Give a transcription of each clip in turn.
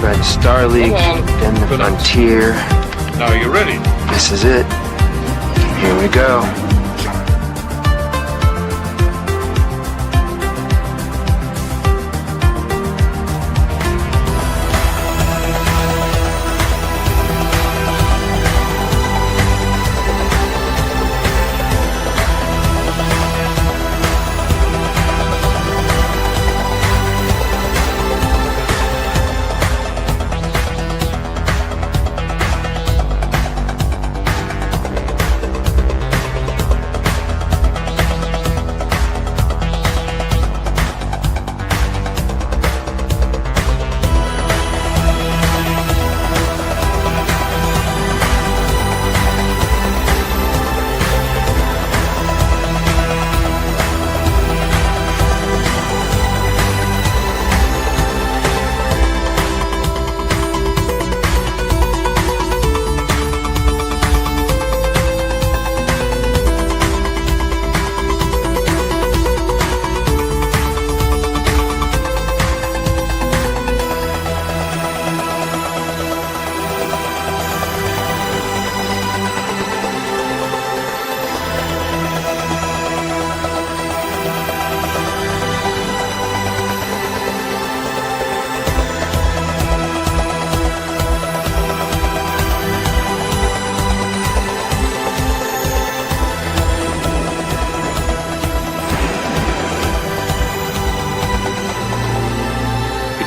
Red Star League, then the Frontier. Now are you ready? This is it. Here we go.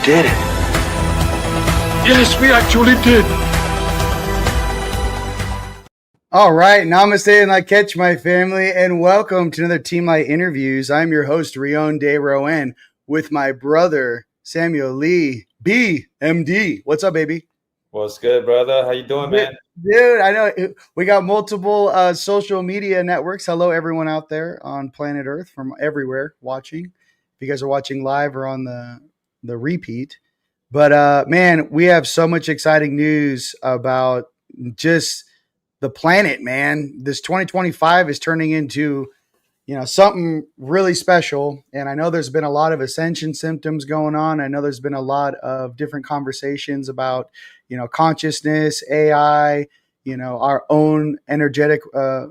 Did it. Yes, we actually did. All right, namaste and catch my family, and welcome to another TeamLight interviews. I'm your host, Rion De'Rouen, with my brother, Samuel Lee, BMD. What's up, baby? What's good, brother? How you doing, man? Dude, I know we got multiple social media networks. Hello, everyone out there on planet Earth from everywhere watching. If you guys are watching live or on the repeat. But man, we have so much exciting news about just the planet, man. This 2025 is turning into, something really special. And I know there's been a lot of ascension symptoms going on. I know there's been a lot of different conversations about, consciousness, AI, our own energetic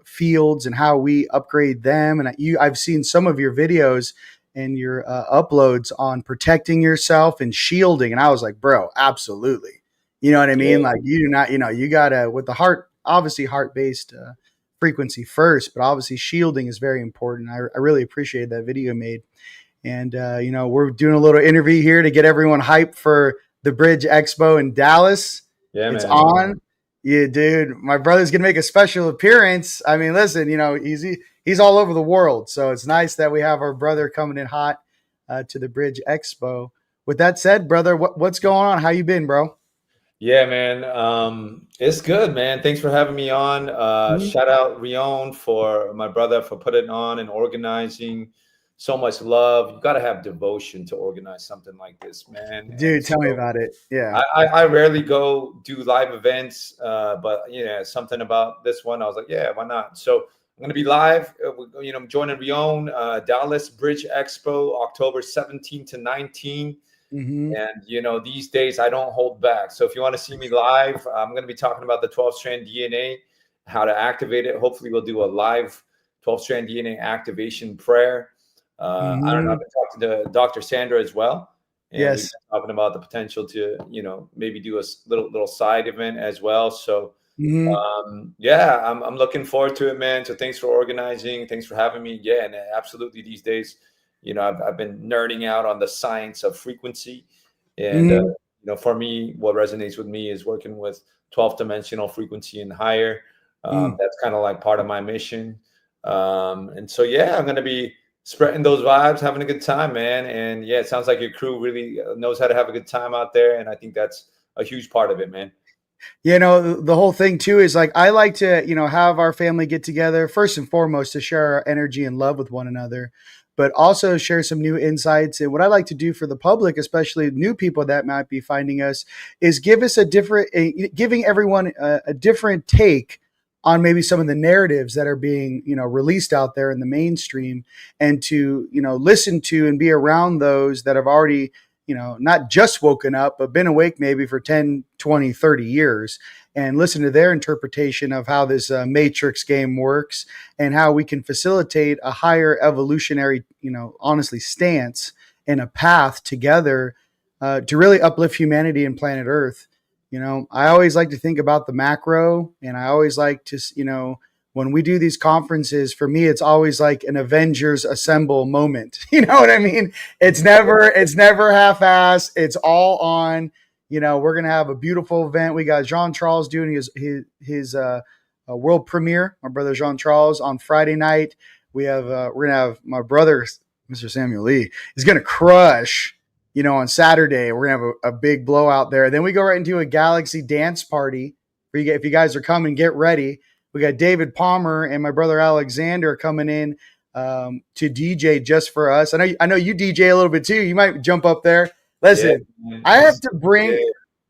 fields and how we upgrade them. And I've seen some of your videos and your uploads on protecting yourself and shielding. And I was like, bro, absolutely. You know what I mean? Yeah. Like you do not, you gotta, with the heart, obviously heart-based frequency first, but obviously shielding is very important. I really appreciate that video made. And, we're doing a little interview here to get everyone hyped for the Bridge Expo in Dallas. Yeah, It's man. on. Yeah, dude, my brother's going to make a special appearance. I mean, listen, he's all over the world. So it's nice that we have our brother coming in hot to the Bridge Expo. With that said, brother, what's going on? How you been, bro? Yeah, man. It's good, man. Thanks for having me on. Shout out Rion for my brother for putting on and organizing. So much love. You got to have devotion to organize something like this, man. Dude, tell me about it. Yeah. I rarely go do live events, but something about this one, I was like, yeah, why not? So I'm going to be live. I'm joining Rion, Dallas Bridge Expo, October 17 to 19. Mm-hmm. And, these days I don't hold back. So if you want to see me live, I'm going to be talking about the 12-strand DNA, how to activate it. Hopefully we'll do a live 12-strand DNA activation prayer. I don't know. I've been talking to Dr. Sandra as well. And yes. we've been talking about the potential to, maybe do a little side event as well. So, I'm looking forward to it, man. So thanks for organizing. Thanks for having me. Yeah, and absolutely these days, I've been nerding out on the science of frequency. And, for me, what resonates with me is working with 12th dimensional frequency and higher. That's kind of like part of my mission. And so, I'm going to be spreading those vibes, having a good time, man. And it sounds like your crew really knows how to have a good time out there. And I think that's a huge part of it, man. The whole thing too is like, I like to, have our family get together first and foremost to share our energy and love with one another, but also share some new insights. And what I like to do for the public, especially new people that might be finding us, is giving everyone a different take on maybe some of the narratives that are being, released out there in the mainstream, and to, listen to and be around those that have already, not just woken up, but been awake maybe for 10, 20, 30 years, and listen to their interpretation of how this matrix game works and how we can facilitate a higher evolutionary, honestly, stance and a path together to really uplift humanity and planet Earth. I always like to think about the macro, and I always like to, when we do these conferences, for me, it's always like an Avengers assemble moment. You know what I mean? It's never half-assed. It's all on. We're gonna have a beautiful event. We got Jean Charles doing his world premiere. My brother Jean Charles on Friday night. We're gonna have my brother Mr. Samuel Lee is gonna crush. On Saturday, we're gonna have a big blowout there. Then we go right into a Galaxy dance party. If you guys are coming, get ready. We got David Palmer and my brother Alexander coming in to DJ just for us. I know you DJ a little bit too. You might jump up there. Listen, Yeah, I have to bring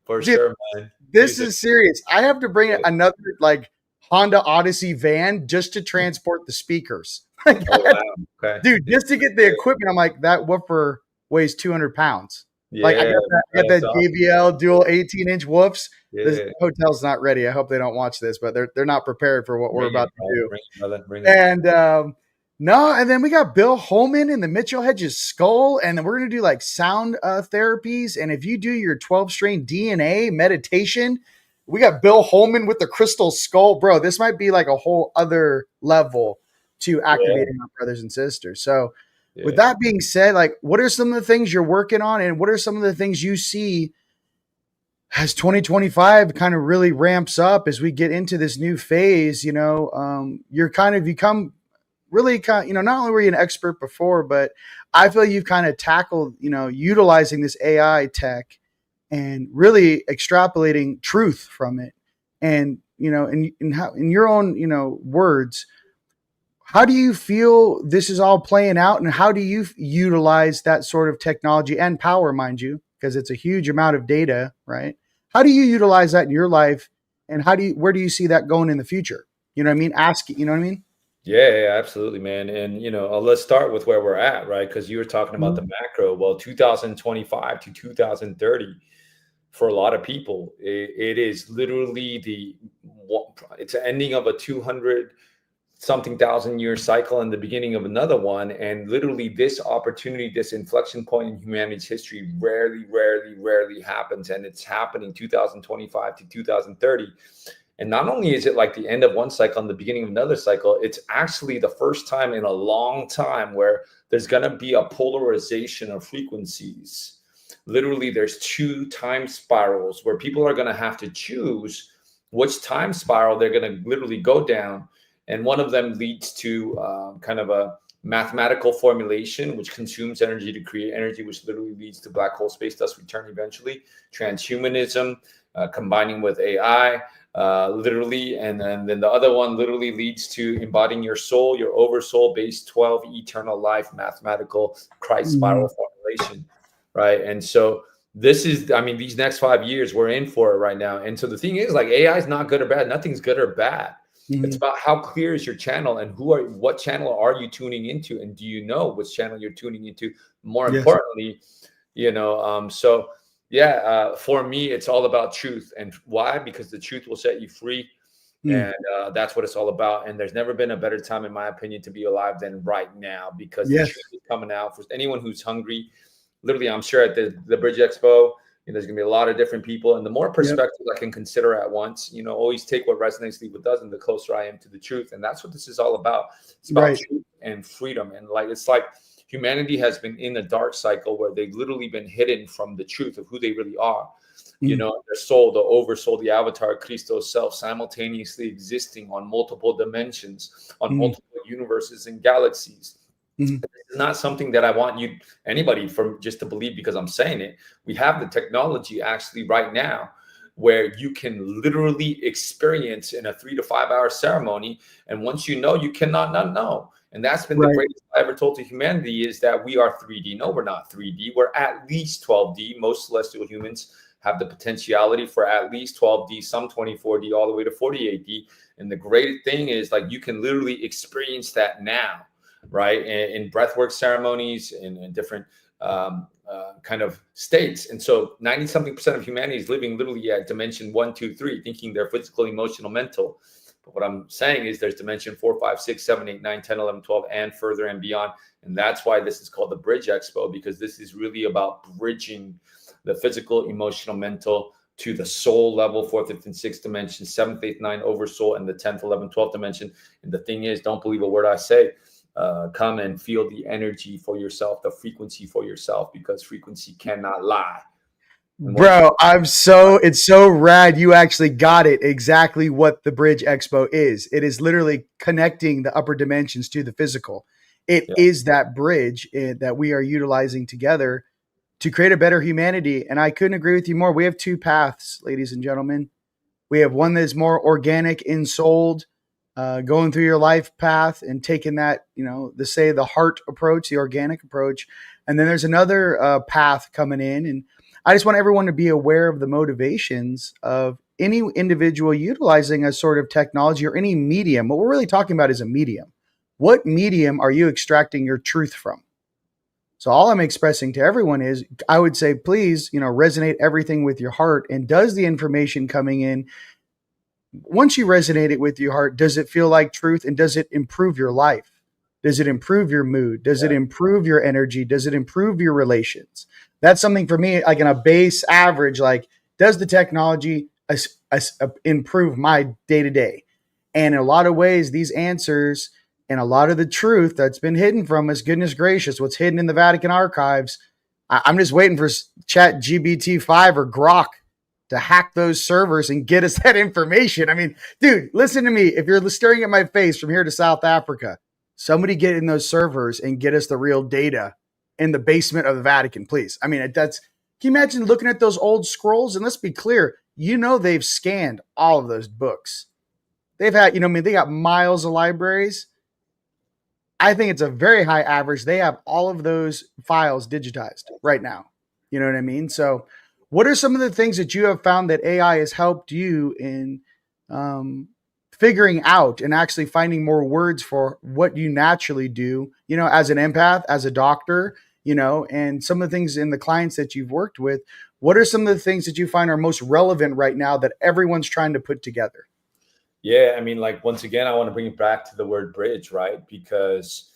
for dude, sure, man. this is serious. I have to bring another like Honda Odyssey van just to transport the speakers. Oh, wow. Okay. Dude, just to get the equipment. I'm like, that woofer weighs 200 pounds. Yeah, Like I got that awesome. JBL dual 18-inch woofs. Yeah. The hotel's not ready. I hope they don't watch this, but they're not prepared for what we're about to do. Bring it. And no, and then we got Bill Holman in the Mitchell Hedges skull, and then we're gonna do like sound therapies. And if you do your 12-strain DNA meditation, we got Bill Holman with the crystal skull, bro. This might be like a whole other level to activating our brothers and sisters. So. Yeah. With that being said, like, what are some of the things you're working on, and what are some of the things you see as 2025 kind of really ramps up as we get into this new phase? You're kind of become really not only were you an expert before, but I feel you've kind of tackled, utilizing this AI tech and really extrapolating truth from it. And, in your own, words, how do you feel this is all playing out, and how do you utilize that sort of technology and power, mind you, because it's a huge amount of data, right? How do you utilize that in your life, and where do you see that going in the future? You know what I mean? You know what I mean? Yeah, absolutely, man. And, let's start with where we're at, right? Because you were talking about the macro. Well, 2025 to 2030, for a lot of people, it is literally it's an ending of a 200 something thousand-year cycle and the beginning of another one. And literally this opportunity, this inflection point in humanity's history rarely happens. And it's happening 2025 to 2030. And not only is it like the end of one cycle and the beginning of another cycle, it's actually the first time in a long time where there's going to be a polarization of frequencies. Literally, there's two time spirals where people are going to have to choose which time spiral they're going to literally go down. And one of them leads to kind of a mathematical formulation, which consumes energy to create energy, which literally leads to black hole space, thus return eventually. Transhumanism, combining with AI, literally. And then the other one literally leads to embodying your soul, your oversoul based 12 eternal life mathematical Christ spiral formulation, right? And so this is, these next 5 years, we're in for it right now. And so the thing is, like, AI is not good or bad. Nothing's good or bad. It's about how clear is your channel, and what channel are you tuning into, and do you know which channel you're tuning into? More importantly, for me, it's all about truth. And why? Because the truth will set you free. And that's what it's all about. And there's never been a better time, in my opinion, to be alive than right now, because the truth is coming out for anyone who's hungry. Literally, I'm sure at the Bridge Expo, there's going to be a lot of different people, and the more perspectives I can consider at once, always take what resonates, leave what doesn't, the closer I am to the truth. And that's what this is all about. It's about truth and freedom. And it's like humanity has been in a dark cycle where they've literally been hidden from the truth of who they really are. Their soul, the oversoul, the avatar, Christo's self, simultaneously existing on multiple dimensions, on multiple universes and galaxies. It's not something that I want anybody from just to believe because I'm saying it. We have the technology actually right now where you can literally experience in a 3 to 5 hour ceremony. And once you know, you cannot not know. And that's been the greatest I ever told to humanity, is that we are 3D. No, we're not 3D. We're at least 12D. Most celestial humans have the potentiality for at least 12D, some 24D, all the way to 48D. And the great thing is, like, you can literally experience that now. Right. In breathwork ceremonies and different kind of states. And so 90 something percent of humanity is living literally at dimension 1, 2, 3, thinking they're physical, emotional, mental. But what I'm saying is there's dimension 4, 5, 6, 7, 8, 9, 10, 11, 12, and further and beyond. And that's why this is called the Bridge Expo, because this is really about bridging the physical, emotional, mental to the soul level, 4th, 5th, and 6th dimension, 7th, 8th, 9th oversoul, and the 10th, 11th, 12th dimension. And the thing is, don't believe a word I say. Come and feel the energy for yourself, the frequency for yourself, because frequency cannot lie. Bro, it's so rad. You actually got it exactly what the Bridge Expo is. It is literally connecting the upper dimensions to the physical. It is that bridge that we are utilizing together to create a better humanity. And I couldn't agree with you more. We have two paths, ladies and gentlemen. We have one that is more organic, in-souled, going through your life path and taking that, the heart approach, the organic approach. And then there's another path coming in. And I just want everyone to be aware of the motivations of any individual utilizing a sort of technology or any medium. What we're really talking about is a medium. What medium are you extracting your truth from? So all I'm expressing to everyone is, I would say, please, resonate everything with your heart. And does the information coming in, once you resonate it with your heart, does it feel like truth? And does it improve your life? Does it improve your mood? Does it improve your energy? Does it improve your relations? That's something for me, like in a base average, like, does the technology improve my day-to-day? And in a lot of ways, these answers and a lot of the truth that's been hidden from us, goodness gracious, what's hidden in the Vatican archives, I'm just waiting for ChatGPT-5 or Grok to hack those servers and get us that information. I mean, dude, listen to me. If you're staring at my face from here to South Africa, somebody get in those servers and get us the real data in the basement of the Vatican, please. I mean, can you imagine looking at those old scrolls? And let's be clear, they've scanned all of those books. They've had, they got miles of libraries. I think it's a very high average. They have all of those files digitized right now. You know what I mean? So what are some of the things that you have found that AI has helped you in figuring out and actually finding more words for what you naturally do, as an empath, as a doctor, and some of the things in the clients that you've worked with? What are some of the things that you find are most relevant right now that everyone's trying to put together? Yeah, I mean, like, once again, I want to bring it back to the word bridge, right? Because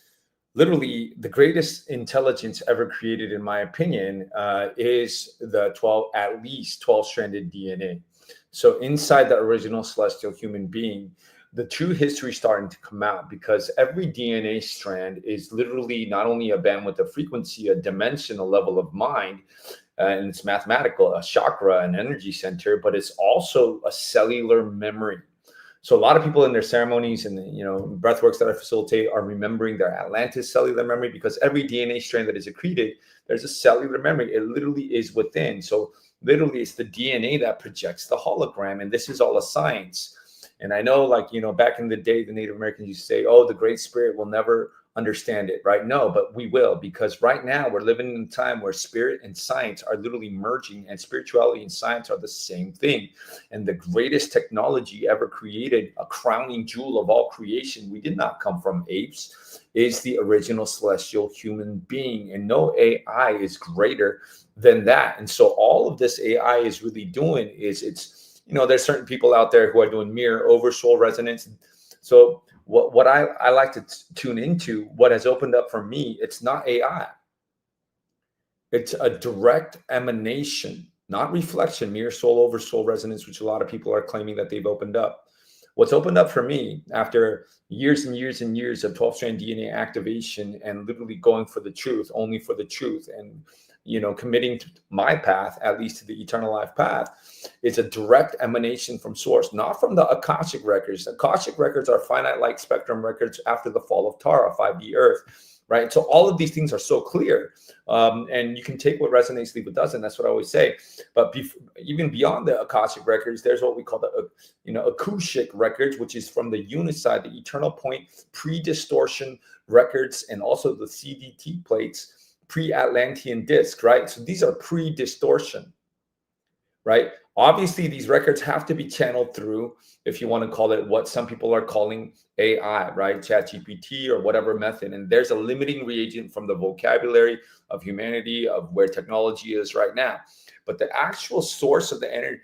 literally the greatest intelligence ever created, in my opinion, is the at least 12-stranded DNA. So inside the original celestial human being, the true history is starting to come out, because every DNA strand is literally not only a bandwidth of frequency, a dimension, a level of mind, and it's mathematical, a chakra, an energy center, but it's also a cellular memory. So a lot of people in their ceremonies and breath works that I facilitate are remembering their Atlantis cellular memory, because every DNA strand that is accreted, there's a cellular memory. It literally is within. So literally it's the DNA that projects the hologram. And this is all a science. And I know, back in the day, the Native Americans used to say, oh, the Great Spirit will never understand it, right? No, but we will, because right now we're living in a time where spirit and science are literally merging, and spirituality and science are the same thing. And the greatest technology ever created, a crowning jewel of all creation, we did not come from apes, is the original celestial human being. And no AI is greater than that. And so all of this AI is really doing is there's certain people out there who are doing mirror oversoul resonance. So what I like to tune into, what has opened up for me, it's not AI. It's a direct emanation, not reflection, mirror soul over soul resonance, which a lot of people are claiming that they've opened up. What's opened up for me after years and years and years of 12-strand DNA activation and literally going for the truth, only for the truth, and committing to my path, at least to the eternal life path, is a direct emanation from source, not from the Akashic records. Akashic records are finite light spectrum records after the fall of Tara, 5D Earth, right? So all of these things are so clear, and you can take what resonates, leave what doesn't. That's what I always say. But even beyond the Akashic records, there's what we call the acoustic records, which is from the uniside, the eternal point pre-distortion records, and also the CDT plates, pre-Atlantean disc, right? So these are pre-distortion, right? Obviously, these records have to be channeled through, if you want to call it what some people are calling AI, right? ChatGPT or whatever method. And there's a limiting reagent from the vocabulary of humanity, of where technology is right now. But the actual source of the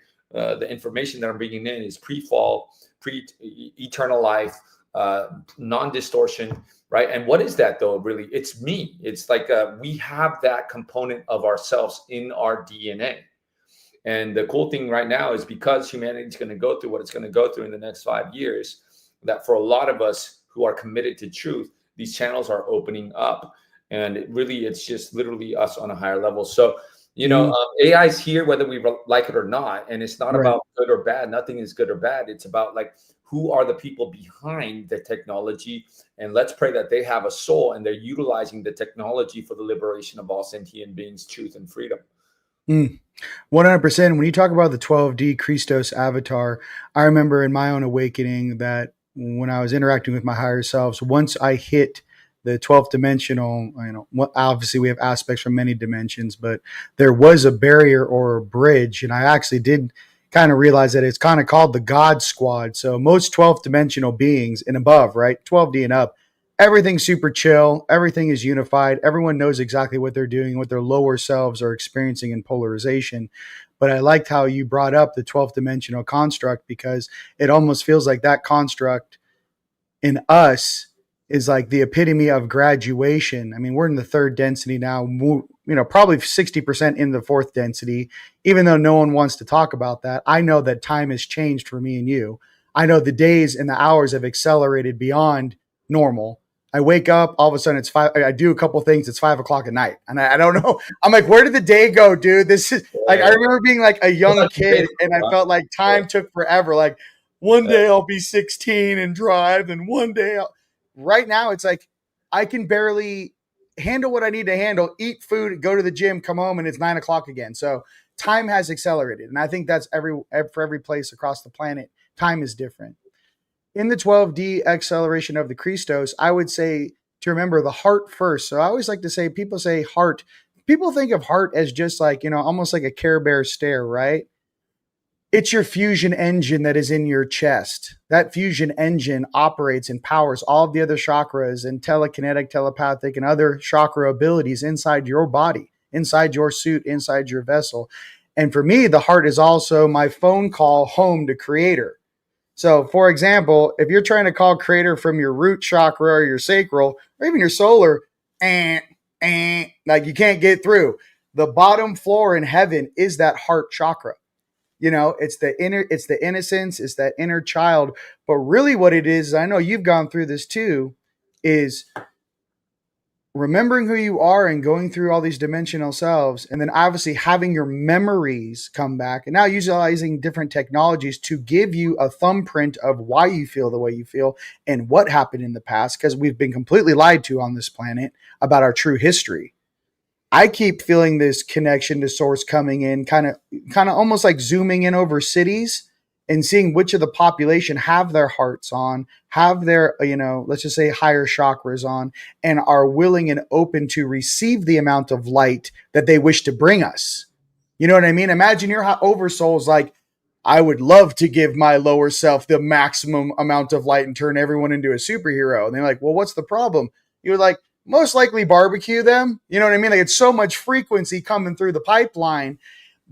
information that I'm bringing in is pre-fall, eternal life, non-distortion, right? And what is that though? Really, it's me. It's like we have that component of ourselves in our DNA. And the cool thing right now is because humanity is going to go through what it's going to go through in the next 5 years, that for a lot of us who are committed to truth, these channels are opening up. And it's just literally us on a higher level. So, AI is here, whether we like it or not. And it's not about good or bad. Nothing is good or bad. It's about like, who are the people behind the technology? And let's pray that they have a soul and they're utilizing the technology for the liberation of all sentient beings, truth, and freedom. 100%. When you talk about the 12D Christos avatar, I remember in my own awakening that when I was interacting with my higher selves, once I hit the 12th dimensional, obviously we have aspects from many dimensions, but there was a barrier or a bridge. And I actually did kind of realize that it's kind of called the God Squad. So most 12th dimensional beings and above, right? 12D and up, everything's super chill. Everything is unified. Everyone knows exactly what they're doing, what their lower selves are experiencing in polarization. But I liked how you brought up the 12th dimensional construct, because it almost feels like that construct in us is like the epitome of graduation. I mean, we're in the third density now, probably 60% in the fourth density, even though no one wants to talk about that. I know that time has changed for me and you. I know the days and the hours have accelerated beyond normal. I wake up, all of a sudden it's 5. I do a couple things. It's 5 o'clock at night. And I don't know. I'm like, where did the day go, dude? This is like, I remember being like a young kid and I felt like time took forever. Like one day I'll be 16 and drive. And one day right now it's like, I can barely handle what I need to handle, eat food, go to the gym, come home, and it's 9 o'clock again. So time has accelerated. And I think that's for every place across the planet, time is different. In the 12D acceleration of the Christos, I would say to remember the heart first. So I always like to say, people say heart. People think of heart as just like, almost like a Care Bear stare, right? It's your fusion engine that is in your chest. That fusion engine operates and powers all of the other chakras and telekinetic, telepathic, and other chakra abilities inside your body, inside your suit, inside your vessel. And for me, the heart is also my phone call home to Creator. So, for example, if you're trying to call Creator from your root chakra or your sacral or even your solar, like you can't get through. The bottom floor in heaven is that heart chakra. It's the innocence, it's that inner child. But really what it is, I know you've gone through this too, is remembering who you are and going through all these dimensional selves, and then obviously having your memories come back, and now utilizing different technologies to give you a thumbprint of why you feel the way you feel and what happened in the past, because we've been completely lied to on this planet about our true history. I keep feeling this connection to source coming in, kind of almost like zooming in over cities and seeing which of the population have their hearts on, have their, let's just say higher chakras on, and are willing and open to receive the amount of light that they wish to bring us. You know what I mean? Imagine your oversoul's like, I would love to give my lower self the maximum amount of light and turn everyone into a superhero. And they're like, well, what's the problem? You're like, most likely barbecue them. You know what I mean? Like it's so much frequency coming through the pipeline.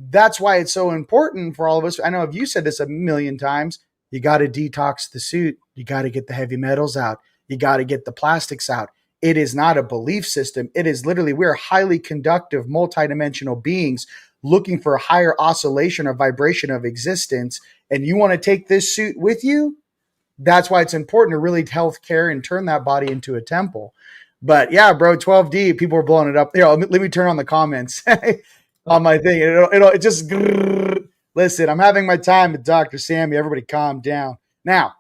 That's why it's so important for all of us. I know if you said this a million times, you got to detox the suit. You got to get the heavy metals out. You got to get the plastics out. It is not a belief system. It is literally, we're highly conductive, multidimensional beings looking for a higher oscillation or vibration of existence. And you want to take this suit with you? That's why it's important to really health care and turn that body into a temple. But yeah, bro, 12D, people are blowing it up. Here, let me turn on the comments on my thing. It just, listen, I'm having my time with Dr. Sammy. Everybody calm down. Now,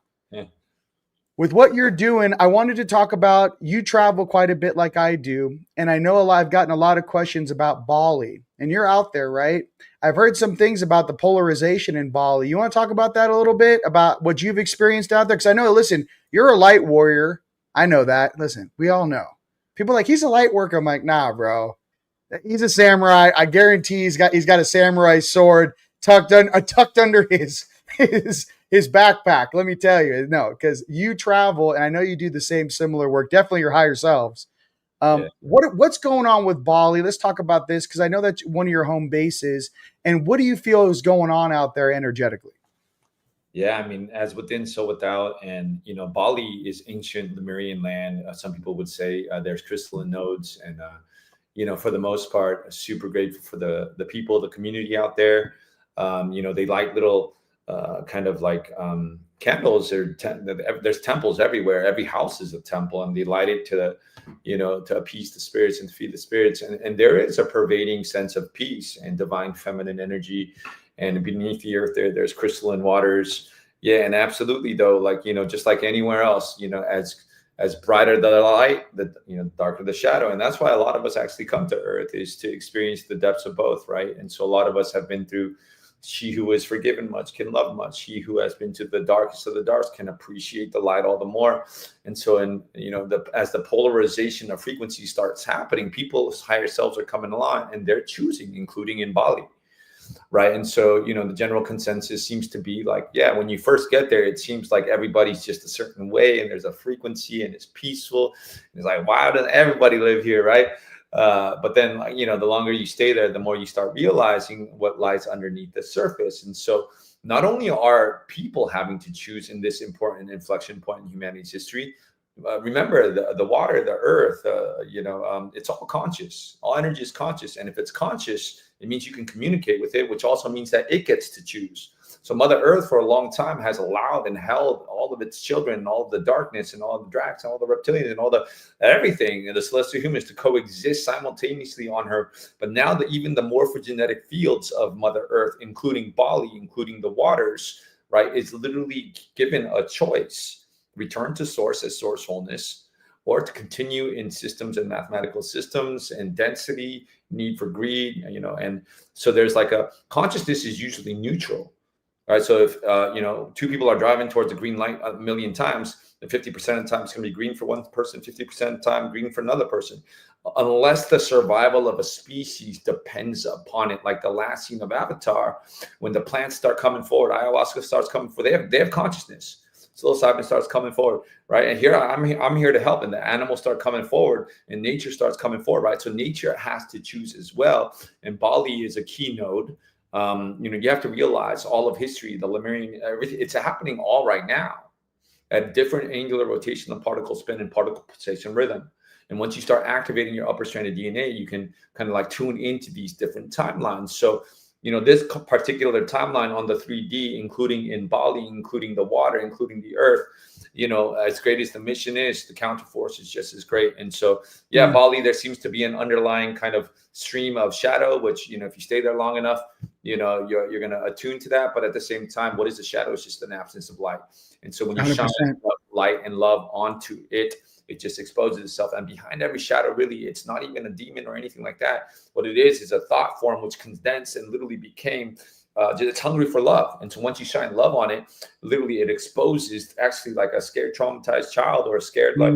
with what you're doing, I wanted to talk about, you travel quite a bit like I do. And I know I've gotten a lot of questions about Bali. And you're out there, right? I've heard some things about the polarization in Bali. You want to talk about that a little bit, about what you've experienced out there? Because I know, listen, you're a light warrior. I know that. Listen, we all know. People are like, he's a light worker. I'm like, nah, bro. He's a samurai. I guarantee he's got a samurai sword tucked under his backpack. Let me tell you, no, because you travel, and I know you do the same similar work. Definitely your higher selves. What's going on with Bali? Let's talk about this because I know that's one of your home bases. And what do you feel is going on out there energetically? Yeah, I mean, as within, so without, and Bali is ancient Lemurian land. Some people would say there's crystalline nodes, and for the most part, super grateful for the people, the community out there. They light little kind of like candles. There's temples everywhere. Every house is a temple, and they light it to appease the spirits and to feed the spirits. And there is a pervading sense of peace and divine feminine energy. And beneath the earth, there's crystalline waters. Yeah, and absolutely though, like just like anywhere else, as brighter the light, the darker the shadow. And that's why a lot of us actually come to earth, is to experience the depths of both, right? And so a lot of us have been through, she who is forgiven much can love much. He who has been to the darkest of the darks can appreciate the light all the more. And so as the polarization of frequency starts happening, people's higher selves are coming along, and they're choosing, including in Bali. Right. And so, the general consensus seems to be like, yeah, when you first get there, it seems like everybody's just a certain way, and there's a frequency, and it's peaceful. And it's like, why doesn't everybody live here? Right. But then, the longer you stay there, the more you start realizing what lies underneath the surface. And so not only are people having to choose in this important inflection point in humanity's history, remember the water, the earth, it's all conscious. All energy is conscious. And if it's conscious, it means you can communicate with it, which also means that it gets to choose. So Mother Earth for a long time has allowed and held all of its children, all of the darkness and all of the Dracs and all the reptilians and all the everything and the celestial humans to coexist simultaneously on her. But now that even the morphogenetic fields of Mother Earth, including Bali, including the waters, right, is literally given a choice: return to source as source wholeness, or to continue in systems and mathematical systems and density, need for greed, and so there's like a consciousness is usually neutral, right? So if, two people are driving towards a green light a million times, then 50% of the time it's going to be green for one person, 50% of the time green for another person, unless the survival of a species depends upon it. Like the last scene of Avatar, when the plants start coming forward, ayahuasca starts coming forward, they have consciousness. Psilocybin starts coming forward, right? And here I'm here to help, and the animals start coming forward, and nature starts coming forward, right? So nature has to choose as well. And Bali is a keynote. You have to realize all of history, the Lemurian, everything, it's happening all right now at different angular rotation of particle spin and particle pulsation rhythm. And once you start activating your upper stranded DNA, you can kind of like tune into these different timelines. So this particular timeline on the 3D, including in Bali, including the water, including the earth, as great as the mission is, the counterforce is just as great. And so, Bali, there seems to be an underlying kind of stream of shadow, which, if you stay there long enough, you're going to attune to that. But at the same time, what is the shadow? It's just an absence of light. And so when you 100%. Shine light and love onto it, it just exposes itself. And behind every shadow, really, it's not even a demon or anything like that. What it is a thought form which condensed and literally became it's hungry for love. And so once you shine love on it, literally it exposes actually like a scared, traumatized child, or a scared, like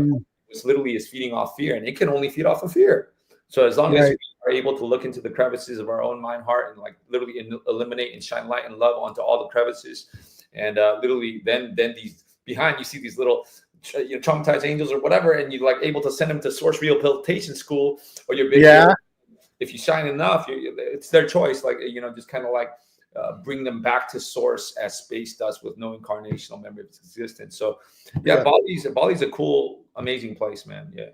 it's literally is feeding off fear, and it can only feed off of fear. So as long as we are able to look into the crevices of our own mind, heart, and like literally eliminate and shine light and love onto all the crevices, and literally then these behind you see these little traumatized angels or whatever, and you're like able to send them to source rehabilitation school, or your big if you shine enough, it's their choice. Like just kind of like bring them back to source as space does, with no incarnational memory of its existence. So Bali's a cool, amazing place, man. Yeah.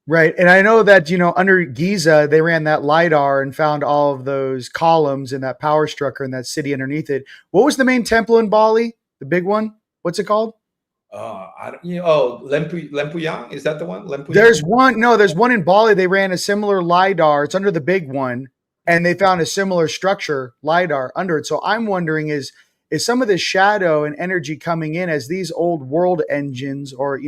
Right. And I know that, under Giza, they ran that LiDAR and found all of those columns and that power structure and that city underneath it. What was the main temple in Bali? The big one? What's it called? Lempuyang, is that the one? There's one in Bali. They ran a similar LiDAR. It's under the big one, and they found a similar structure LiDAR under it. So I'm wondering, is some of the shadow and energy coming in as these old world engines, or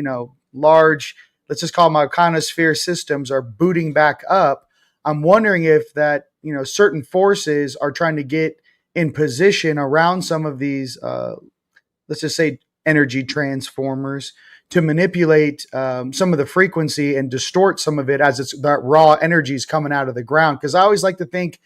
large, let's just call them ionosphere systems, are booting back up? I'm wondering if that certain forces are trying to get in position around some of these let's just say energy transformers, to manipulate some of the frequency and distort some of it as it's that raw energy is coming out of the ground. Because I always like to think,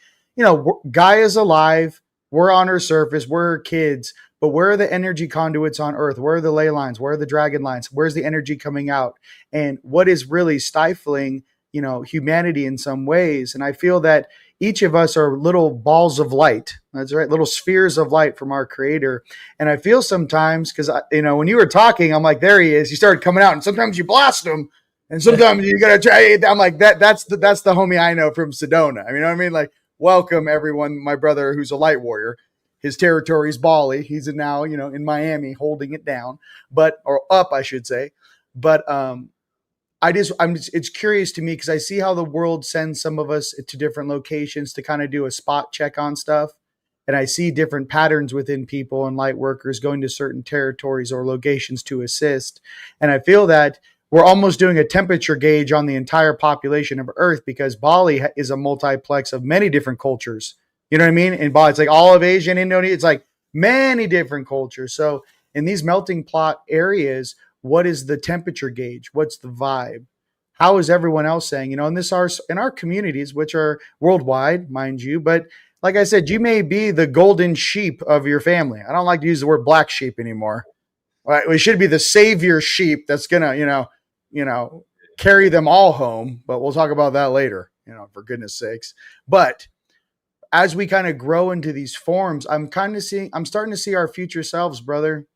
Gaia's alive, we're on Earth's surface, we're kids, but where are the energy conduits on Earth? Where are the ley lines? Where are the dragon lines? Where's the energy coming out? And what is really stifling, humanity in some ways? And I feel that each of us are little balls of light. That's right, little spheres of light from our Creator. And I feel sometimes, because when you were talking, I'm like, there he is. He started coming out, and sometimes you blast him, and sometimes you gotta try. I'm like, that's the homie I know from Sedona. I mean, you know what I mean? Like, welcome everyone, my brother who's a light warrior. His territory is Bali. He's now, in Miami holding it down, or up, I should say. But it's curious to me because I see how the world sends some of us to different locations to kind of do a spot check on stuff. And I see different patterns within people and light workers going to certain territories or locations to assist. And I feel that we're almost doing a temperature gauge on the entire population of Earth, because Bali is a multiplex of many different cultures. You know what I mean? In Bali, it's like all of Asia and Indonesia. It's like many different cultures. So in these melting pot areas, what is the temperature gauge? What's the vibe? How is everyone else saying? In our communities, which are worldwide, mind you, but like I said, you may be the golden sheep of your family. I don't like to use the word black sheep anymore. Right? We should be the savior sheep that's gonna, carry them all home. But we'll talk about that later. For goodness sakes. But as we kind of grow into these forms, I'm starting to see our future selves, brother.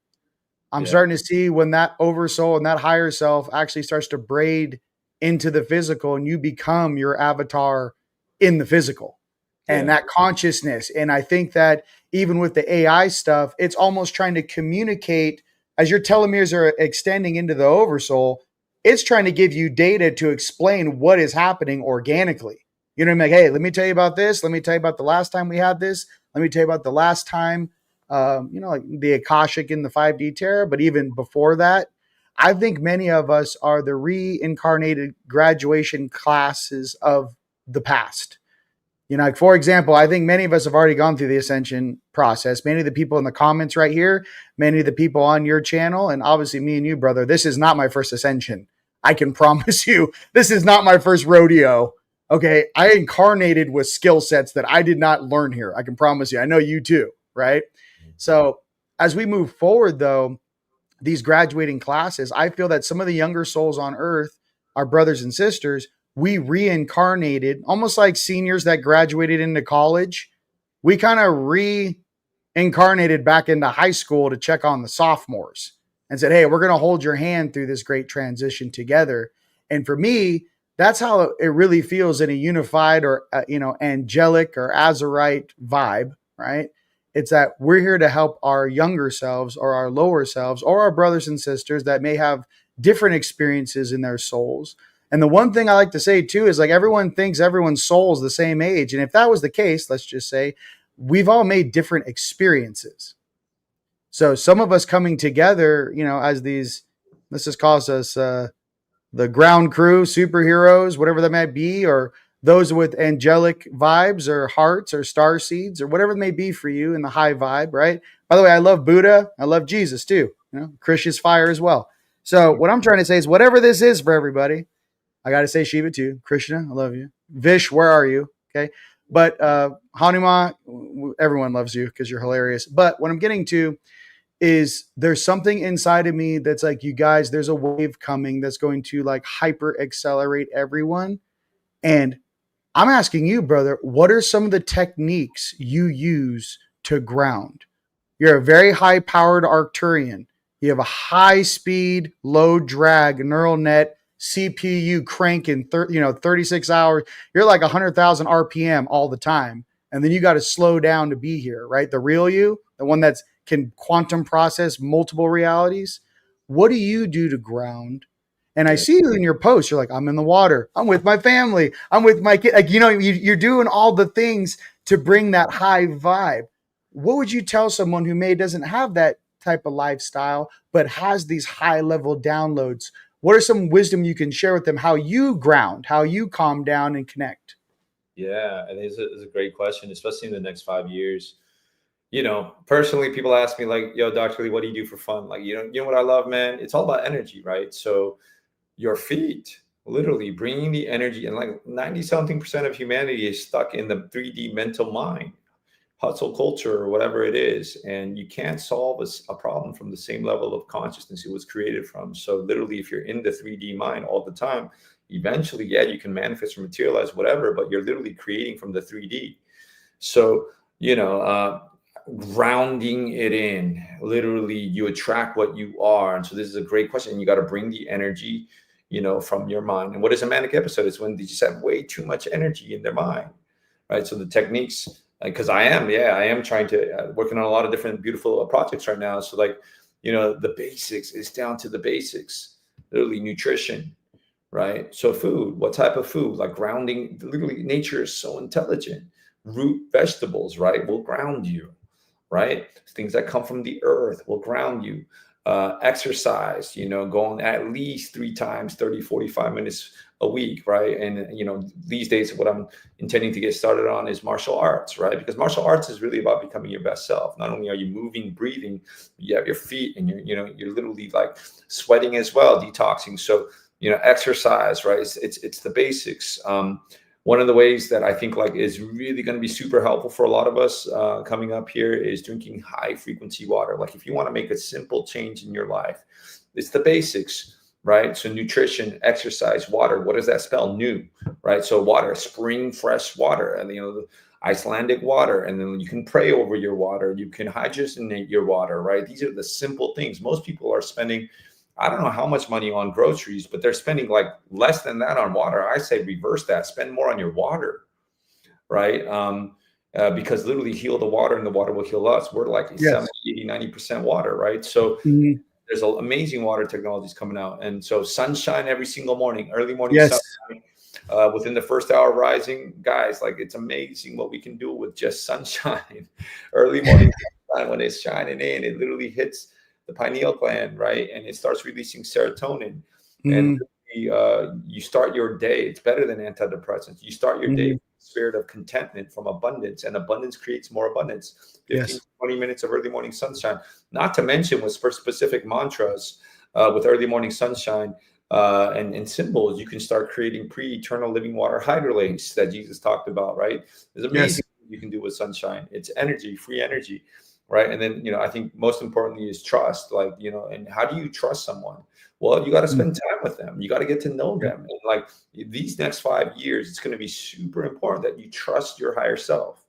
I'm starting to see when that oversoul and that higher self actually starts to braid into the physical, and you become your avatar in the physical and that consciousness. And I think that even with the AI stuff, it's almost trying to communicate as your telomeres are extending into the oversoul. It's trying to give you data to explain what is happening organically. You know what I mean? Like, hey, let me tell you about this. Let me tell you about the last time we had this. Let me tell you about the last time, like the Akashic in the 5D Terra. But even before that, I think many of us are the reincarnated graduation classes of the past. Like, for example, I think many of us have already gone through the ascension process. Many of the people in the comments right here, many of the people on your channel, and obviously me and you, brother, this is not my first ascension. I can promise you, this is not my first rodeo. Okay, I incarnated with skill sets that I did not learn here. I can promise you. I know you too, right? So as we move forward, though, these graduating classes, I feel that some of the younger souls on Earth, our brothers and sisters, we reincarnated, almost like seniors that graduated into college. We kind of reincarnated back into high school to check on the sophomores and said, hey, we're going to hold your hand through this great transition together. And for me, that's how it really feels in a unified or, angelic or azurite vibe, right? It's that we're here to help our younger selves or our lower selves or our brothers and sisters that may have different experiences in their souls. And the one thing I like to say too is, like, everyone thinks everyone's soul is the same age. And if that was the case, let's just say we've all made different experiences. So some of us coming together, as these, let's just call us the ground crew, superheroes, whatever that might be, or those with angelic vibes or hearts or star seeds or whatever it may be for you in the high vibe, right? By the way, I love Buddha. I love Jesus too. Krishna's fire as well. So what I'm trying to say is, whatever this is for everybody, I got to say Shiva too. Krishna, I love you. Vish, where are you? Okay. But Hanuman, everyone loves you because you're hilarious. But what I'm getting to is, there's something inside of me that's like, you guys, there's a wave coming that's going to like hyper accelerate everyone. And I'm asking you, brother, what are some of the techniques you use to ground? You're a very high powered Arcturian. You have a high speed, low drag neural net CPU cranking 36 hours. You're like 100,000 RPM all the time. And then you got to slow down to be here, right? The real you, the one that's can quantum process multiple realities. What do you do to ground? And I see you in your posts. You're like, I'm in the water. I'm with my family. I'm with my kid. Like, you're doing all the things to bring that high vibe. What would you tell someone who doesn't have that type of lifestyle, but has these high level downloads? What are some wisdom you can share with them? How you ground, how you calm down and connect? Yeah, I think it's a great question, especially in the next 5 years. Personally, people ask me like, yo, Dr. Lee, what do you do for fun? Like, you know what I love, man? It's all about energy, right? So your feet, literally bringing the energy, and like 90 something% of humanity is stuck in the 3D mental mind. hustle culture or whatever it is, and you can't solve a problem from the same level of consciousness it was created from. So literally, if you're in the 3D mind all the time, eventually, yeah, you can manifest or materialize whatever, but you're literally creating from the 3D. So, grounding it in, literally, you attract what you are. And so this is a great question. You got to bring the energy, from your mind. And what is a manic episode? It's when they just have way too much energy in their mind, right? So the techniques, because I am trying to working on a lot of different beautiful projects right now. So the basics is down to the basics, literally nutrition, right? So food, what type of food? Like grounding, literally nature is so intelligent. Root vegetables, right, will ground you, right? Things that come from the earth will ground you. Exercise, going at least 3 times, 30, 45 minutes a week, right? And, these days, what I'm intending to get started on is martial arts, right? Because martial arts is really about becoming your best self. Not only are you moving, breathing, you have your feet and you're literally like sweating as well, detoxing. So, exercise, right? It's the basics. One of the ways that I think like is really going to be super helpful for a lot of us coming up here is drinking high frequency water. Like if you want to make a simple change in your life, it's the basics, right? So nutrition, exercise, water. What does that spell? New, right? So water, spring, fresh water, and the Icelandic water, and then you can pray over your water. You can hydrogenate your water, right? These are the simple things. Most people are spending, I don't know how much money on groceries, but they're spending like less than that on water. I say reverse that, spend more on your water, right? Because literally heal the water and the water will heal us. We're like 70, 80, 90% water, right? So there's amazing water technologies coming out. And so sunshine every single morning, early morning sunshine. Within the first hour rising, guys, like it's amazing what we can do with just sunshine. Early morning sunshine, when it's shining in, it literally hits the pineal gland, right? And it starts releasing serotonin. And you start your day. It's better than antidepressants. You start your day with a spirit of contentment from abundance, and abundance creates more abundance. 15, 20 minutes of early morning sunshine, not to mention with specific mantras with early morning sunshine and symbols, you can start creating pre-eternal living water hydrolates that Jesus talked about, right? There's amazing things you can do with sunshine. It's energy, free energy. Right. And then, I think most importantly is trust, like, and how do you trust someone? Well, you got to spend time with them. You got to get to know them. And like these next 5 years, it's going to be super important that you trust your higher self,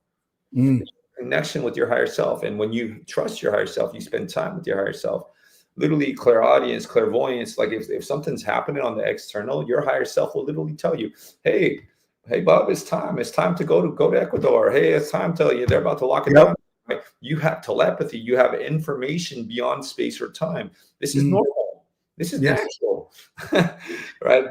connection with your higher self. And when you trust your higher self, you spend time with your higher self, literally clairaudience, clairvoyance. Like if something's happening on the external, your higher self will literally tell you, hey, Bob, it's time to go to Ecuador. Hey, it's time to tell you they're about to lock it down. Right? You have telepathy. You have information beyond space or time. This is normal. This is natural, right?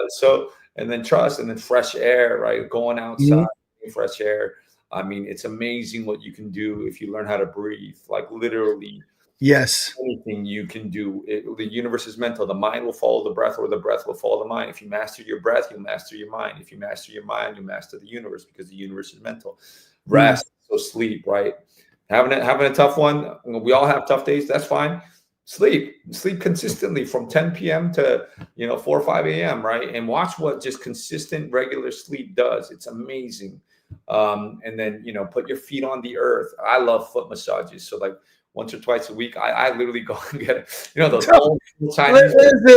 So, and then trust, and then fresh air, right? Going outside, fresh air. I mean, it's amazing what you can do if you learn how to breathe. Like literally, anything you can do. The universe is mental. The mind will follow the breath, or the breath will follow the mind. If you master your breath, you'll master your mind. If you master your mind, you master the universe, because the universe is mental. Rest, so sleep, right? Having a tough one. We all have tough days. That's fine. Sleep consistently from 10 p.m. to 4 or 5 a.m. right? And watch what just consistent regular sleep does. It's amazing. And then put your feet on the earth. I love foot massages. So like once or twice a week, I literally go and get those old Chinese.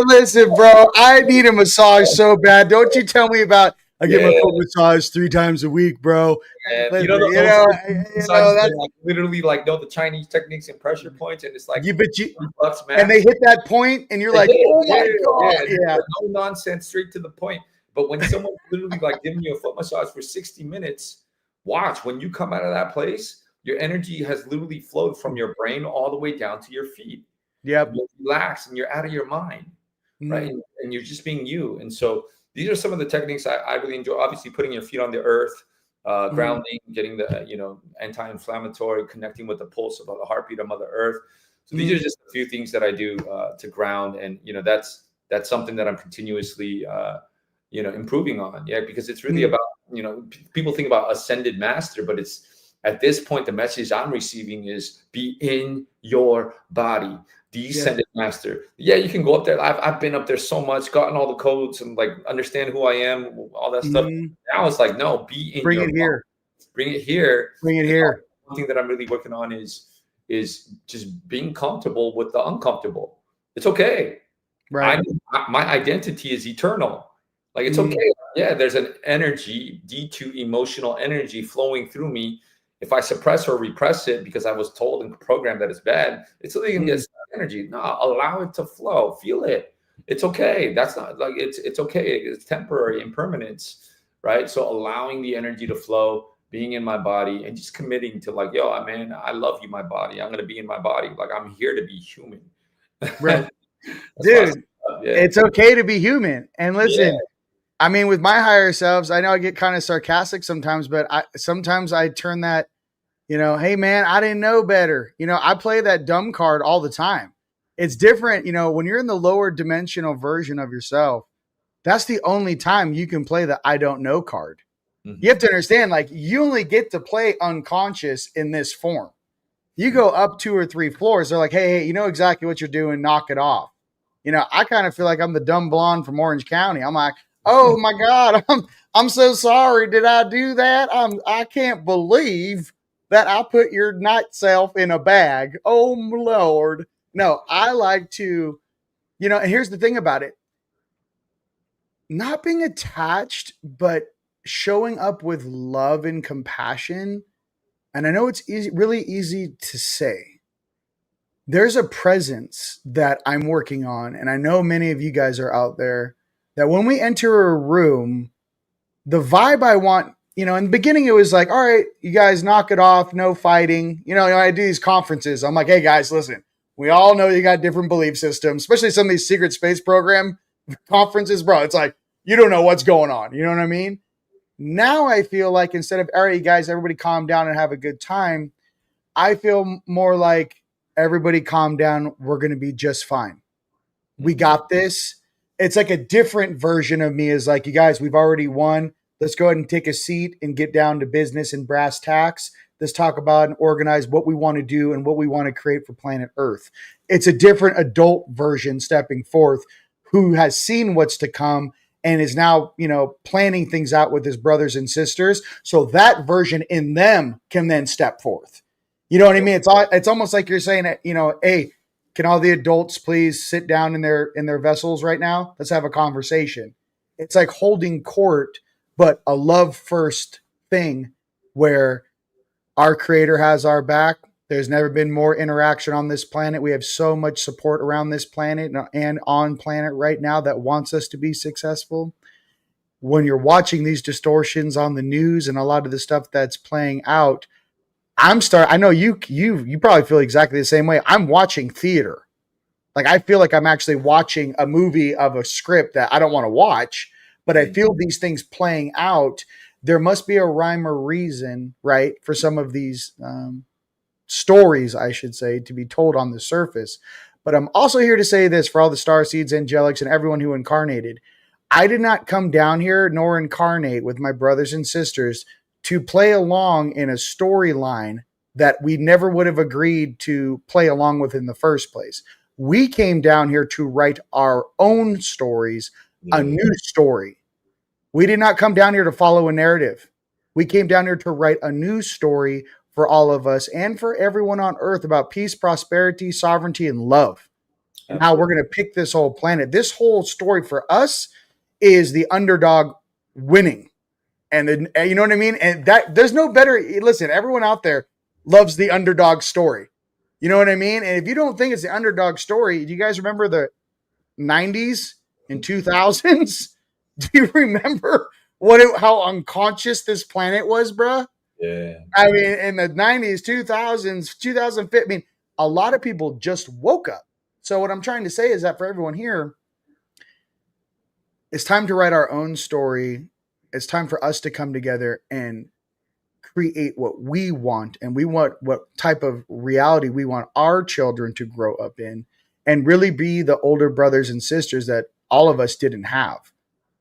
Listen, bro. I need a massage so bad. Don't you tell me about. I get my foot massage 3 times a week, bro. And that's like literally like the Chinese techniques and pressure points, and it's like $$20, and they hit that point, and you're like, oh my god, no nonsense, straight to the point. But when someone's literally like giving you a foot massage for 60 minutes, watch when you come out of that place, your energy has literally flowed from your brain all the way down to your feet. Yep, you relax and you're out of your mind, right? And you're just being you. And so these are some of the techniques I really enjoy. Obviously, putting your feet on the earth, grounding, getting the anti-inflammatory, connecting with the pulse of the heartbeat of Mother Earth. So these are just a few things that I do to ground, and that's something that I'm continuously improving on. Yeah, because it's really about people think about ascended master, but it's at this point the message I'm receiving is be in your body. Descended master. Yeah, you can go up there. I've been up there so much, gotten all the codes and like understand who I am, all that stuff. Now it's like, no, be in Bring it here. Bring it here. Bring it here. one thing that I'm really working on is just being comfortable with the uncomfortable. It's okay. Right. My identity is eternal. Like, it's okay. Yeah, there's an energy, D2 emotional energy flowing through me. If I suppress or repress it because I was told and programmed that it's bad, it's only gonna get energy. No, allow it to flow. Feel it. It's okay. That's not like it's okay. It's temporary impermanence, right? So allowing the energy to flow, being in my body, and just committing to like, yo, man, I love you, my body. I'm gonna be in my body. Like, I'm here to be human. Right. Dude, it's okay to be human. And listen, I mean, with my higher selves, I know I get kind of sarcastic sometimes, but sometimes I turn that, hey man, I didn't know better. I play that dumb card all the time. It's different, when you're in the lower dimensional version of yourself, that's the only time you can play the I don't know card. You have to understand, like, you only get to play unconscious in this form. You go up 2 or 3 floors, they're like, hey, you know exactly what you're doing, knock it off. I kind of feel like I'm the dumb blonde from Orange County. I'm like, oh my God, I'm so sorry. Did I do that? I can't believe that I put your night self in a bag. Oh Lord. No, I like to, and here's the thing about it. Not being attached, but showing up with love and compassion. And I know it's really easy to say. There's a presence that I'm working on, and I know many of you guys are out there, that when we enter a room, the vibe I want, in the beginning it was like, all right, you guys knock it off, no fighting. I do these conferences. I'm like, hey guys, listen, we all know you got different belief systems, especially some of these secret space program conferences, bro. It's like, you don't know what's going on. You know what I mean? Now I feel like instead of, all right, you guys, everybody calm down and have a good time, I feel more like, everybody calm down. We're going to be just fine. We got this. It's like a different version of me is like, you guys, we've already won. Let's go ahead and take a seat and get down to business and brass tacks. Let's talk about and organize what we want to do and what we want to create for planet Earth. It's a different adult version stepping forth who has seen what's to come and is now, planning things out with his brothers and sisters. So that version in them can then step forth. You know what I mean? It's almost like you're saying, hey, can all the adults please sit down in their vessels right now? Let's have a conversation. It's like holding court, but a love first thing where our creator has our back. There's never been more interaction on this planet. We have so much support around this planet and on planet right now that wants us to be successful. When you're watching these distortions on the news and a lot of the stuff that's playing out, I know you probably feel exactly the same way. I'm watching theater. Like, I feel like I'm actually watching a movie of a script that I don't want to watch, but I feel these things playing out. There must be a rhyme or reason, right, for some of these stories, I should say, to be told on the surface. But I'm also here to say this for all the starseeds, angelics, and everyone who incarnated. I did not come down here nor incarnate with my brothers and sisters to play along in a storyline that we never would have agreed to play along with in the first place. We came down here to write our own stories, a new story. We did not come down here to follow a narrative. We came down here to write a new story for all of us and for everyone on Earth about peace, prosperity, sovereignty, and love. And how we're going to pick this whole planet. This whole story for us is the underdog winning. And then, you know what I mean? And that there's no better. Listen, everyone out there loves the underdog story. You know what I mean? And if you don't think it's the underdog story, do you guys remember the 90s and 2000s? Do you remember how unconscious this planet was, bruh? Yeah. I mean, in the 90s, 2000s, 2005, I mean, a lot of people just woke up. So what I'm trying to say is that for everyone here, it's time to write our own story. It's time for us to come together and create what we want. And we want what type of reality we want our children to grow up in and really be the older brothers and sisters that all of us didn't have.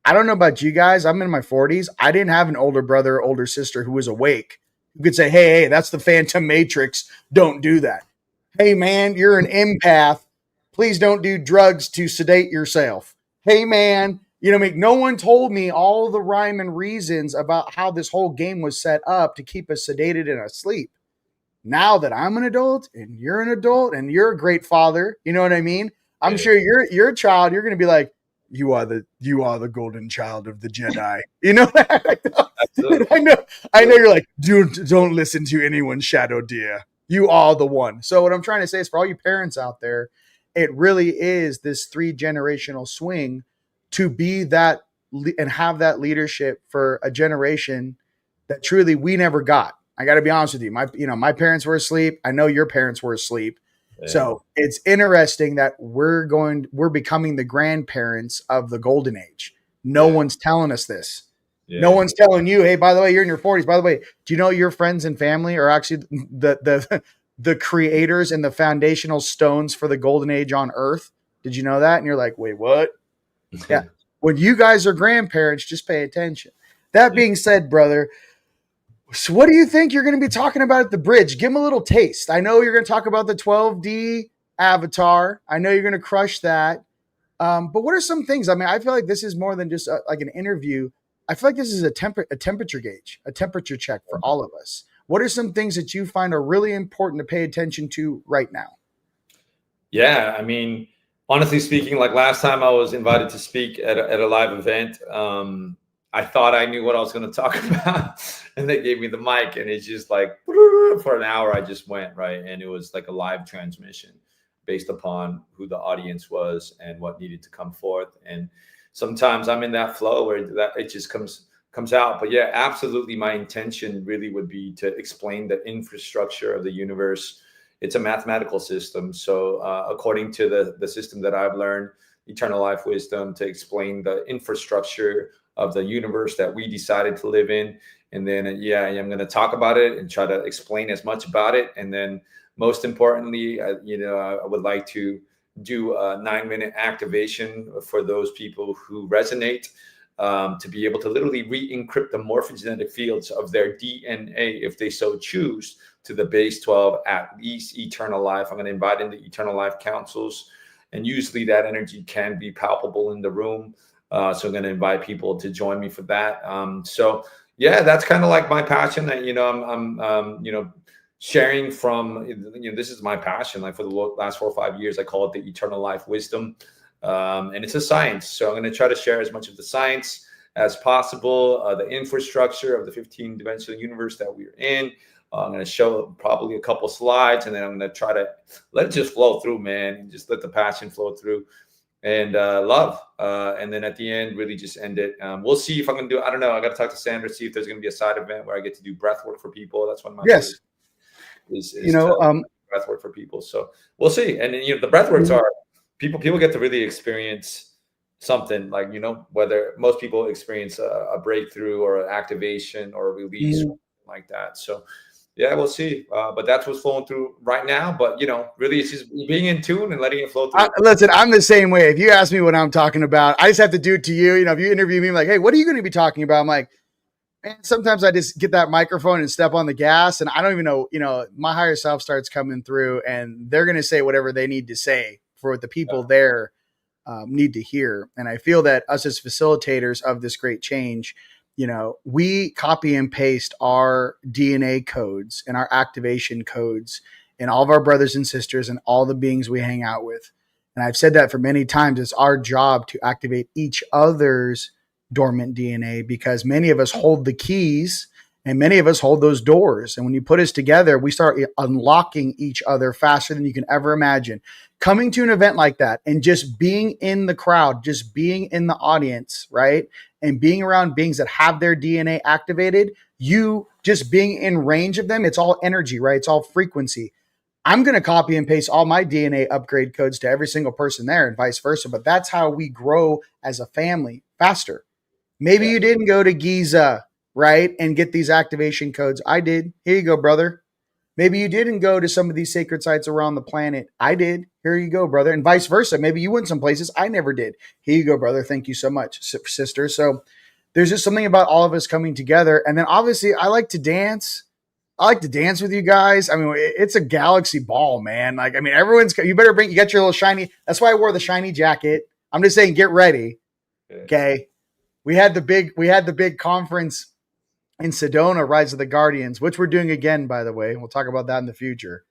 I don't know about you guys. I'm in my 40s. I didn't have an older brother or older sister who was awake. You could say, hey, that's the Phantom Matrix. Don't do that. Hey, man, you're an empath. Please don't do drugs to sedate yourself. Hey, man, no one told me all the rhyme and reasons about how this whole game was set up to keep us sedated and asleep. now that I'm an adult and you're an adult and you're a great father, you know what I mean? I'm Yeah. sure your child, you're going to be like, you are the golden child of the Jedi. You know, Absolutely. I know you're like, don't listen to anyone, Shadow Deer. You are the one. So what I'm trying to say is for all you parents out there, it really is this 3-generational swing to be that and have that leadership for a generation that truly we never got. I got to be honest with you. My parents were asleep. I know your parents were asleep. Yeah. So it's interesting that we're becoming the grandparents of the golden age. No one's telling us this. Yeah. No one's telling you, hey, by the way, you're in your 40s. By the way, do you know your friends and family are actually the creators and the foundational stones for the golden age on Earth? Did you know that? And you're like, wait, what? Yeah. When you guys are grandparents, just pay attention. That being said, brother, so what do you think you're going to be talking about at the bridge? Give them a little taste. I know you're going to talk about the 12D avatar. I know you're going to crush that. But what are some things? I mean, I feel like this is more than just like an interview. I feel like this is a temperature gauge, a temperature check for all of us. What are some things that you find are really important to pay attention to right now? Yeah, I mean, honestly speaking, like last time I was invited to speak at a live event, I thought I knew what I was going to talk about, and they gave me the mic, and it's just like for an hour I just went, right, and it was like a live transmission based upon who the audience was and what needed to come forth. And sometimes I'm in that flow where that it just comes out. But yeah, absolutely, my intention really would be to explain the infrastructure of the universe. It's a mathematical system. So according to the system that I've learned, eternal life wisdom, to explain the infrastructure of the universe that we decided to live in. And then, I'm going to talk about it and try to explain as much about it. And then most importantly, I would like to do a 9-minute activation for those people who resonate, to be able to literally re-encrypt the morphogenetic fields of their DNA, if they so choose, to the base 12, at least eternal life. I'm going to invite in the eternal life councils, and usually that energy can be palpable in the room. So I'm going to invite people to join me for that. So yeah, that's kind of like my passion that, I'm sharing from, this is my passion. Like for the last 4 or 5 years, I call it the eternal life wisdom. And it's a science. So I'm going to try to share as much of the science as possible, the infrastructure of the 15-dimensional universe that we're in. I'm going to show probably a couple slides, and then I'm going to try to let it just flow through, man, and just let the passion flow through, and love. And then at the end, really just end it. We'll see if I'm going to do, I don't know. I got to talk to Sandra, see if there's going to be a side event where I get to do breath work for people. That's one of my Yes. is breath work for people. So we'll see. And then, the breath works are, people get to really experience something, like, whether most people experience a breakthrough or an activation or a release, like that. So yeah, we'll see. But that's what's flowing through right now. But, really it's just being in tune and letting it flow through. Listen, I'm the same way. If you ask me what I'm talking about, I just have to do it to you. If you interview me, I'm like, hey, what are you going to be talking about? I'm like, man, sometimes I just get that microphone and step on the gas, and I don't even know, my higher self starts coming through, and they're going to say whatever they need to say for what the people there need to hear. And I feel that us as facilitators of this great change, we copy and paste our DNA codes and our activation codes and all of our brothers and sisters and all the beings we hang out with. And I've said that for many times. It's our job to activate each other's dormant DNA, because many of us hold the keys and many of us hold those doors. And when you put us together, we start unlocking each other faster than you can ever imagine. Coming to an event like that and just being in the crowd, just being in the audience, right? And being around beings that have their DNA activated, you just being in range of them, it's all energy, right? It's all frequency. I'm going to copy and paste all my DNA upgrade codes to every single person there and vice versa. But that's how we grow as a family faster. Maybe you didn't go to Giza, right, and get these activation codes. I did. Here you go, brother. Maybe you didn't go to some of these sacred sites around the planet. I did. Here you go, brother. And vice versa. Maybe you went some places I never did. Here you go, brother. Thank you so much, sister. So there's just something about all of us coming together. And then obviously I like to dance. I like to dance with you guys. I mean, it's a galaxy ball, man. Like, I mean, you got your little shiny. That's why I wore the shiny jacket. I'm just saying, get ready. Okay. We had the big conference in Sedona, Rise of the Guardians, which we're doing again, by the way. We'll talk about that in the future.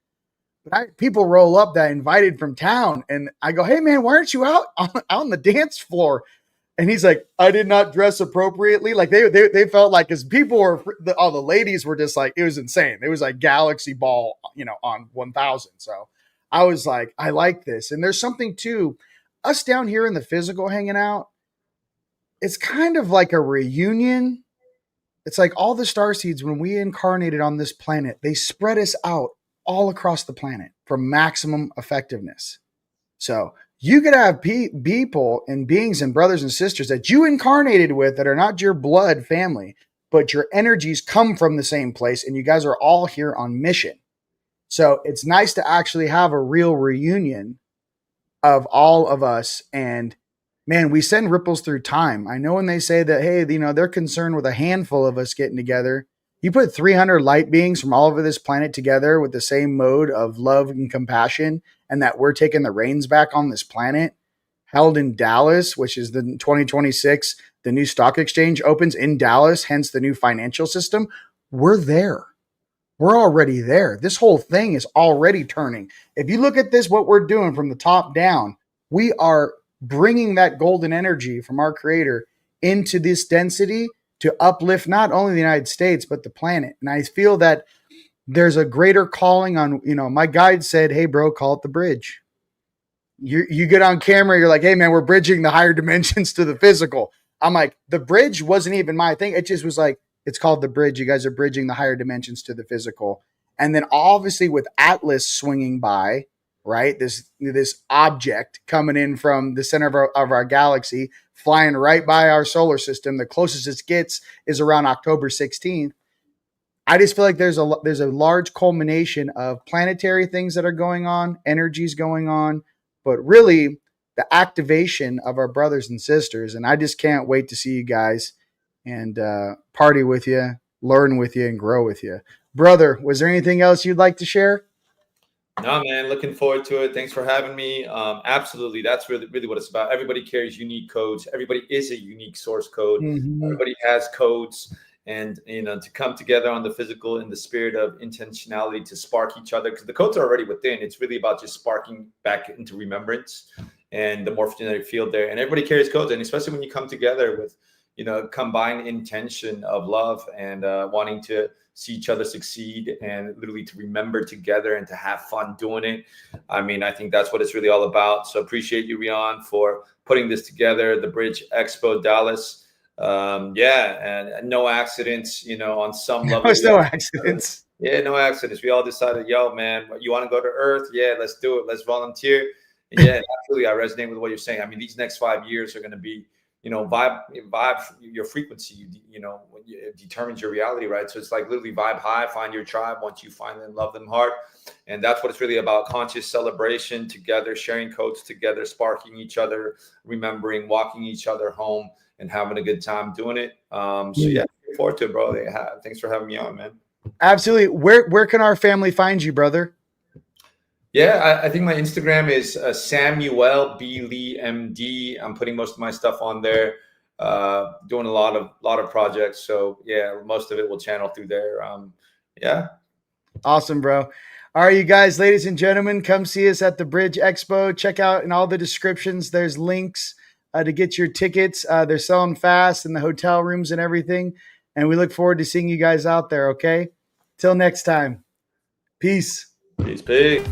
But people roll up that invited from town, and I go, "Hey man, why aren't you out on the dance floor?" And he's like, "I did not dress appropriately." Like they felt like, because people were, all the ladies were just like, it was insane. It was like Galaxy Ball, on 1000. So I was like, I like this. And there's something to us down here in the physical hanging out. It's kind of like a reunion. It's like all the starseeds, when we incarnated on this planet, they spread us out all across the planet for maximum effectiveness. So you could have people and beings and brothers and sisters that you incarnated with that are not your blood family, but your energies come from the same place, and you guys are all here on mission. So it's nice to actually have a real reunion of all of us. And man, we send ripples through time. I know when they say that, hey, they're concerned with a handful of us getting together. You put 300 light beings from all over this planet together with the same mode of love and compassion, and that we're taking the reins back on this planet, held in Dallas, which is the 2026, the new stock exchange opens in Dallas, hence the new financial system. We're there. We're already there. This whole thing is already turning. If you look at this, what we're doing from the top down, we are bringing that golden energy from our creator into this density to uplift not only the United States, but the planet. And I feel that there's a greater calling on, my guide said, "Hey bro, call it the bridge." You get on camera, you're like, "Hey man, we're bridging the higher dimensions to the physical." I'm like, the bridge wasn't even my thing. It just was like, it's called the bridge. You guys are bridging the higher dimensions to the physical. And then obviously with Atlas swinging by, right? This object coming in from the center of our galaxy, flying right by our solar system. The closest it gets is around October 16th. I just feel like there's a large culmination of planetary things that are going on, energies going on, but really the activation of our brothers and sisters. And I just can't wait to see you guys and party with you, learn with you, and grow with you. Brother, was there anything else you'd like to share? No, man, looking forward to it. Thanks for having me. Absolutely. That's really what it's about. Everybody carries unique codes. Everybody is a unique source code. Mm-hmm. Everybody has codes. And, to come together on the physical in the spirit of intentionality to spark each other, because the codes are already within. It's really about just sparking back into remembrance and the morphogenetic field there. And everybody carries codes. And especially when you come together with, combined intention of love and wanting to see each other succeed and literally to remember together and to have fun doing it. I mean, I think that's what it's really all about. So appreciate you, Rion, for putting this together, the Bridge Expo Dallas. And no accidents, on some level. There's no accidents. Yeah, no accidents. We all decided, yo, man, you want to go to Earth? Yeah, let's do it. Let's volunteer. Yeah, absolutely. I resonate with what you're saying. I mean, these next 5 years are going to be, vibe your frequency, it determines your reality, right? So it's like literally vibe high, find your tribe. Once you find them, love them hard. And that's what it's really about. Conscious celebration together, sharing codes together, sparking each other, remembering, walking each other home, and having a good time doing it. Looking forward to it, bro. Thanks for having me on, man. Absolutely. Where can our family find you, brother? Yeah, I think my Instagram is Samuel B. Lee MD. I'm putting most of my stuff on there, doing a lot of projects. So yeah, most of it will channel through there. Awesome, bro. All right, you guys, ladies and gentlemen, come see us at the Bridge Expo. Check out in all the descriptions. There's links to get your tickets. They're selling fast in the hotel rooms and everything. And we look forward to seeing you guys out there. Okay. Till next time. Peace. Peace. Been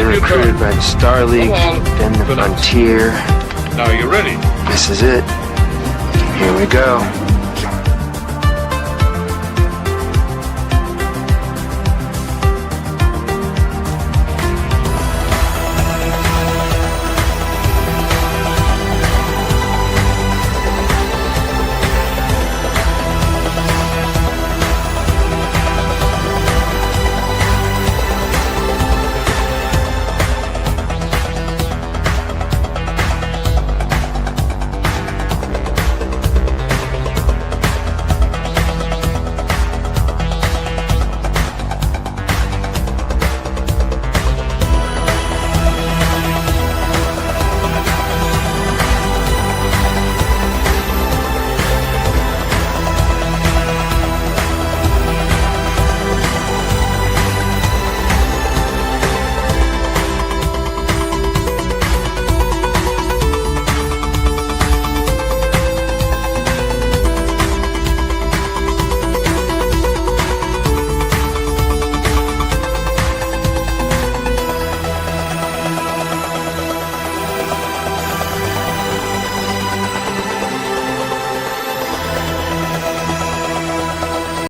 recruited by the Star League, then the Frontier. Now you're ready. This is it. Here we go.